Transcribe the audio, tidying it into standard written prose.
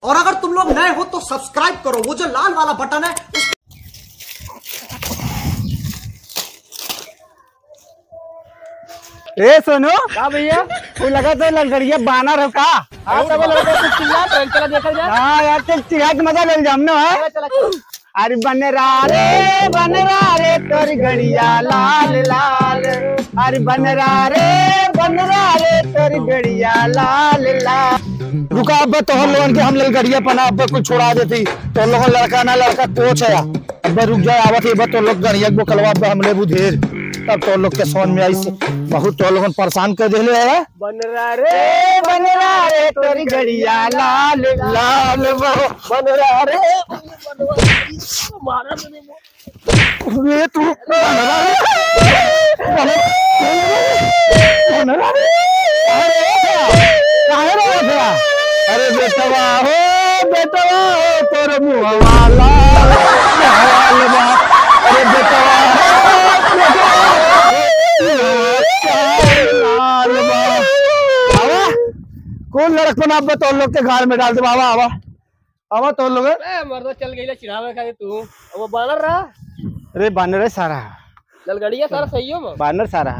और अगर तुम लोग नए हो तो सब्सक्राइब करो, वो जो लाल वाला बटन है ए सोनू का भैया वो लगा तो लड़कड़िया बानर है का। हाँ सब लड़का कुछ चिल्ला तो चला देखा जाए। हाँ यार चल चिल्ला के मजा ले जामने है। अरे बनरा रे तोरी घड़िया लाल लाल। अरे बनरा रे तोरी घड़िया लाल लाल। रुका अब तो हम लोगन के हम ललगड़िया पना अब कुछ छोड़ा देती तो लोगन लड़का ना लड़का कोच है। अब रुक जाए आवत है तो लोग गड़िया को कलवा हमले बुधेर तब तो लोग के सोन में आई बहुत तो लोगन परेशान कर देले है। बनरा रे तोरी घड़िया लाल लाल बनरा रे मारा ये तू अरे बेटवा हो तोर मुँह वाला अरे बेटवा कौन लड़कपन आप तो लोग के घर में डाल दे बाबा आवा तो लोग मर्द चल गई चिढ़ावे खाए तू वो बानर रहा। अरे बानर है सारा ललगड़िया सारा सही हो बानर सारा